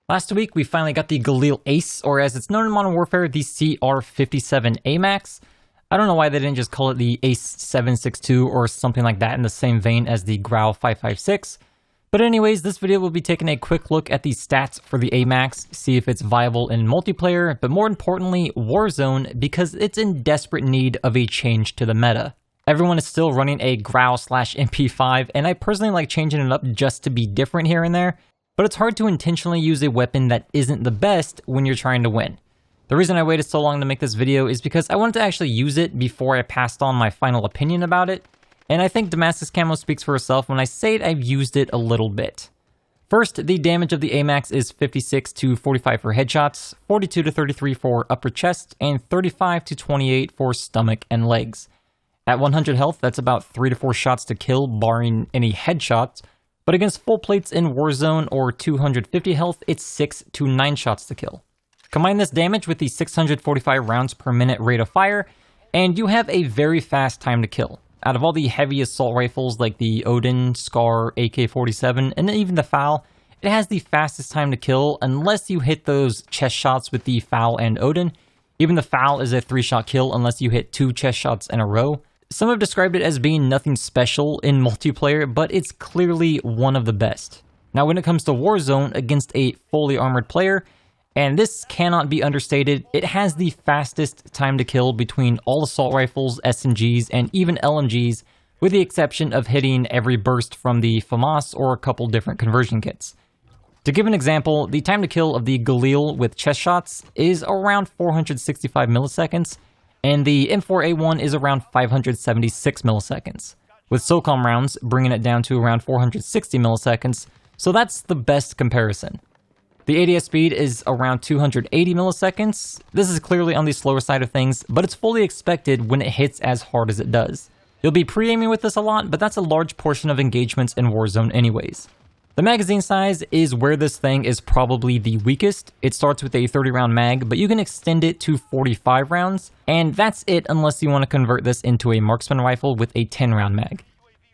Last week, we finally got the Galil Ace, or as it's known in Modern Warfare, the CR-57 Amax. I don't know why they didn't just call it the Ace 762 or something like that in the same vein as the CR-56. But anyways, this video will be taking a quick look at the stats for the Amax, see if it's viable in multiplayer, but more importantly, Warzone, because it's in desperate need of a change to the meta. Everyone is still running a Grau/MP5, and I personally like changing it up just to be different here and there, but it's hard to intentionally use a weapon that isn't the best when you're trying to win. The reason I waited so long to make this video is because I wanted to actually use it before I passed on my final opinion about it, and I think Damascus Camo speaks for itself when I say I've used it a little bit. First, the damage of the Amax is 56 to 45 for headshots, 42 to 33 for upper chest, and 35 to 28 for stomach and legs. At 100 health, that's about 3 to 4 shots to kill, barring any headshots, but against full plates in Warzone or 250 health, it's 6 to 9 shots to kill. Combine this damage with the 645 rounds per minute rate of fire, and you have a very fast time to kill. Out of all the heavy assault rifles like the Odin, Scar, AK-47, and even the FAL, it has the fastest time to kill unless you hit those chest shots with the FAL and Odin. Even the FAL is a 3-shot kill unless you hit 2 chest shots in a row. Some have described it as being nothing special in multiplayer, but it's clearly one of the best. Now when it comes to Warzone against a fully armored player, and this cannot be understated, it has the fastest time to kill between all assault rifles, SMGs, and even LMGs, with the exception of hitting every burst from the FAMAS or a couple different conversion kits. To give an example, the time to kill of the Galil with chest shots is around 465 milliseconds, and the M4A1 is around 576 milliseconds, with SOCOM rounds bringing it down to around 460 milliseconds, so that's the best comparison. The ADS speed is around 280 milliseconds. This is clearly on the slower side of things, but it's fully expected when it hits as hard as it does. You'll be pre-aiming with this a lot, but that's a large portion of engagements in Warzone anyways. The magazine size is where this thing is probably the weakest. It starts with a 30 round mag, but you can extend it to 45 rounds, and that's it unless you want to convert this into a marksman rifle with a 10 round mag.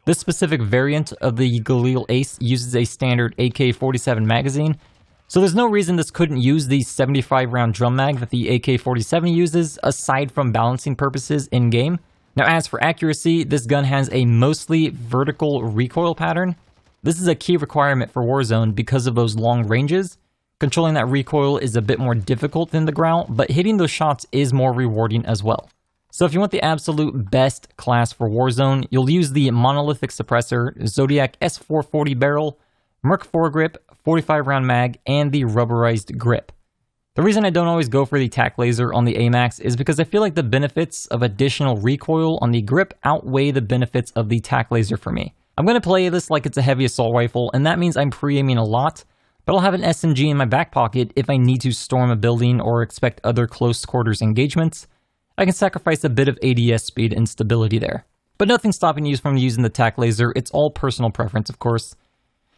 This specific variant of the Galil Ace uses a standard AK-47 magazine, so there's no reason this couldn't use the 75 round drum mag that the AK-47 uses, aside from balancing purposes in-game. Now as for accuracy, this gun has a mostly vertical recoil pattern. This is a key requirement for Warzone because of those long ranges. Controlling that recoil is a bit more difficult than the Grau, but hitting those shots is more rewarding as well. So if you want the absolute best class for Warzone, you'll use the monolithic suppressor, Zodiac S440 barrel, Merc foregrip, 45 round mag, and the rubberized grip. The reason I don't always go for the tac laser on the Amax is because I feel like the benefits of additional recoil on the grip outweigh the benefits of the tac laser for me. I'm going to play this like it's a heavy assault rifle, and that means I'm pre-aiming a lot, but I'll have an SMG in my back pocket if I need to storm a building or expect other close quarters engagements. I can sacrifice a bit of ADS speed and stability there. But nothing's stopping you from using the tac laser, it's all personal preference of course.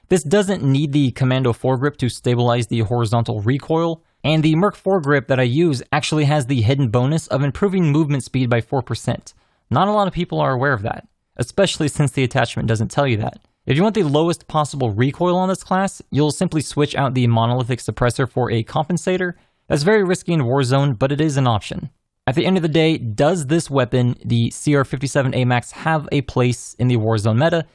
This doesn't need the commando foregrip to stabilize the horizontal recoil, and the Merc foregrip that I use actually has the hidden bonus of improving movement speed by 4%. Not a lot of people are aware of that, especially since the attachment doesn't tell you that. If you want the lowest possible recoil on this class, you'll simply switch out the monolithic suppressor for a compensator. That's very risky in Warzone, but it is an option. At the end of the day, does this weapon, the CR-57 Amax, have a place in the Warzone meta?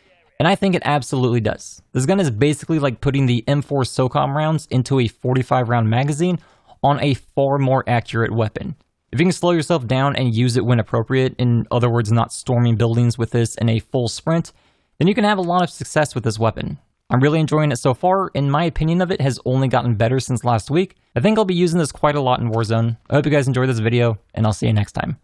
And I think it absolutely does. This gun is basically like putting the M4 SOCOM rounds into a 45 round magazine on a far more accurate weapon. If you can slow yourself down and use it when appropriate, in other words not storming buildings with this in a full sprint, then you can have a lot of success with this weapon. I'm really enjoying it so far, and my opinion of it has only gotten better since last week. I think I'll be using this quite a lot in Warzone. I hope you guys enjoyed this video, and I'll see you next time.